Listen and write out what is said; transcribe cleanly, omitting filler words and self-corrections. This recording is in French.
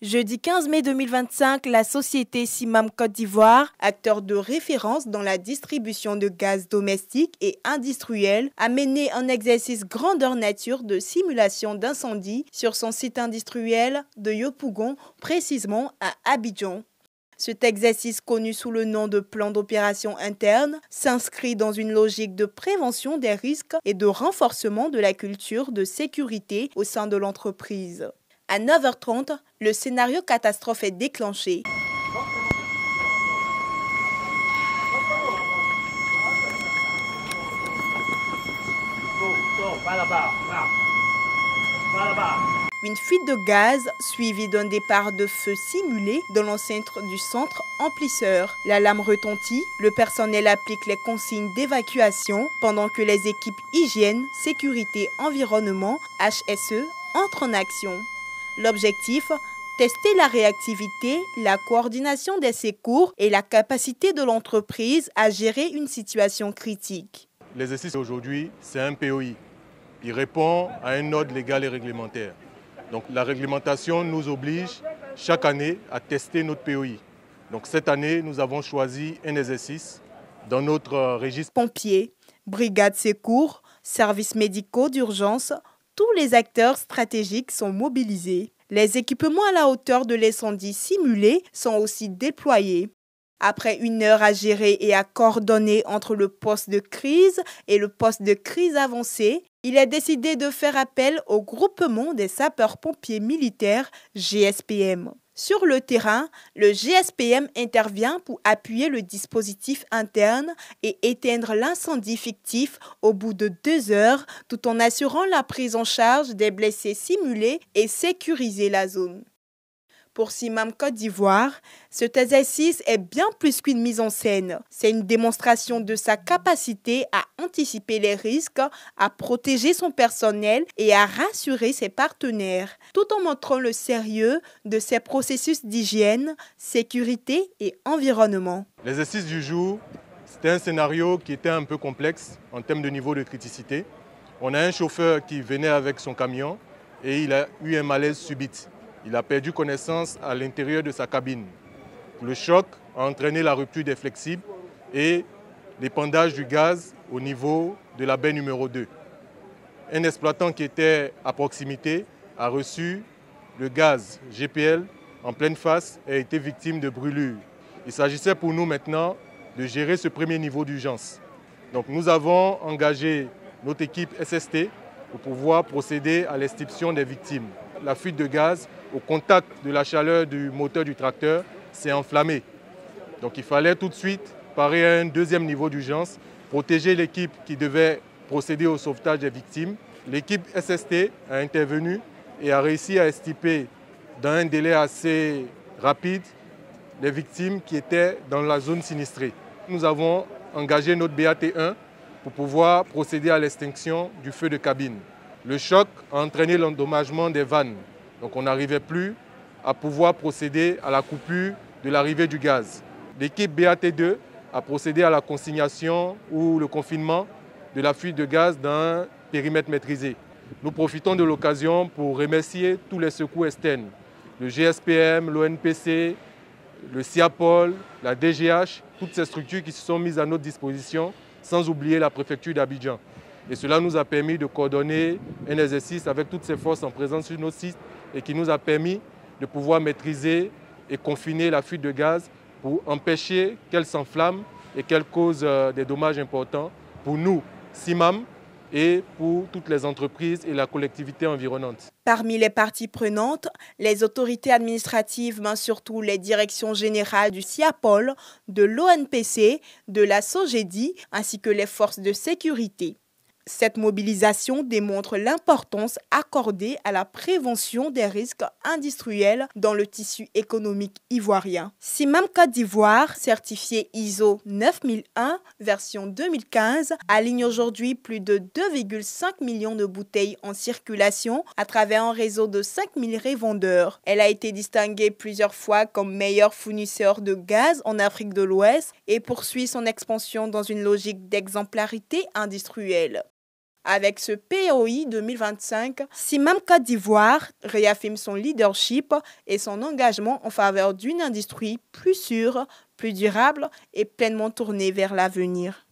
Jeudi 15 mai 2025, la société Simam Côte d'Ivoire, acteur de référence dans la distribution de gaz domestique et industriel, a mené un exercice grandeur nature de simulation d'incendie sur son site industriel de Yopougon, précisément à Abidjan. Cet exercice, connu sous le nom de plan d'opération interne, s'inscrit dans une logique de prévention des risques et de renforcement de la culture de sécurité au sein de l'entreprise. À 9h30, le scénario catastrophe est déclenché. Une fuite de gaz suivie d'un départ de feu simulé dans l'enceinte du centre amplisseur. L'alarme retentit, le personnel applique les consignes d'évacuation pendant que les équipes hygiène, sécurité, environnement, HSE entrent en action. L'objectif, tester la réactivité, la coordination des secours et la capacité de l'entreprise à gérer une situation critique. L'exercice aujourd'hui, c'est un POI. Il répond à un ordre légal et réglementaire. Donc la réglementation nous oblige chaque année à tester notre POI. Donc cette année, nous avons choisi un exercice dans notre registre. Pompiers, brigades secours, services médicaux d'urgence, tous les acteurs stratégiques sont mobilisés. Les équipements à la hauteur de l'incendie simulé sont aussi déployés. Après 1 heure à gérer et à coordonner entre le poste de crise et le poste de crise avancée, il est décidé de faire appel au groupement des sapeurs-pompiers militaires GSPM. Sur le terrain, le GSPM intervient pour appuyer le dispositif interne et éteindre l'incendie fictif au bout de 2 heures, tout en assurant la prise en charge des blessés simulés et sécuriser la zone. Pour Simam Côte d'Ivoire, cet exercice est bien plus qu'une mise en scène. C'est une démonstration de sa capacité à anticiper les risques, à protéger son personnel et à rassurer ses partenaires, tout en montrant le sérieux de ses processus d'hygiène, sécurité et environnement. L'exercice du jour, c'était un scénario qui était un peu complexe en termes de niveau de criticité. On a un chauffeur qui venait avec son camion et il a eu un malaise subit. Il a perdu connaissance à l'intérieur de sa cabine. Le choc a entraîné la rupture des flexibles et l'épandage du gaz au niveau de la baie numéro 2. Un exploitant qui était à proximité a reçu le gaz GPL en pleine face et a été victime de brûlures. Il s'agissait pour nous maintenant de gérer ce premier niveau d'urgence. Donc nous avons engagé notre équipe SST pour pouvoir procéder à l'extinction des victimes. La fuite de gaz, au contact de la chaleur du moteur du tracteur, s'est enflammée. Donc il fallait tout de suite parer à un deuxième niveau d'urgence, protéger l'équipe qui devait procéder au sauvetage des victimes. L'équipe SST a intervenu et a réussi à extirper dans un délai assez rapide les victimes qui étaient dans la zone sinistrée. Nous avons engagé notre BAT1 pour pouvoir procéder à l'extinction du feu de cabine. Le choc a entraîné l'endommagement des vannes. Donc on n'arrivait plus à pouvoir procéder à la coupure de l'arrivée du gaz. L'équipe BAT2 a procédé à la consignation ou le confinement de la fuite de gaz dans un périmètre maîtrisé. Nous profitons de l'occasion pour remercier tous les secours externes, le GSPM, l'ONPC, le SIAPOL, la DGH, toutes ces structures qui se sont mises à notre disposition, sans oublier la préfecture d'Abidjan. Et cela nous a permis de coordonner un exercice avec toutes ces forces en présence sur nos sites et qui nous a permis de pouvoir maîtriser et confiner la fuite de gaz pour empêcher qu'elle s'enflamme et qu'elle cause des dommages importants pour nous, Simam, et pour toutes les entreprises et la collectivité environnante. Parmi les parties prenantes, les autorités administratives, mais surtout les directions générales du SIAPOL, de l'ONPC, de la SOGEDI, ainsi que les forces de sécurité. Cette mobilisation démontre l'importance accordée à la prévention des risques industriels dans le tissu économique ivoirien. Simam Côte d'Ivoire, certifié ISO 9001, version 2015, aligne aujourd'hui plus de 2,5 millions de bouteilles en circulation à travers un réseau de 5000 revendeurs. Elle a été distinguée plusieurs fois comme meilleur fournisseur de gaz en Afrique de l'Ouest et poursuit son expansion dans une logique d'exemplarité industrielle. Avec ce POI 2025, Simam Côte d'Ivoire réaffirme son leadership et son engagement en faveur d'une industrie plus sûre, plus durable et pleinement tournée vers l'avenir.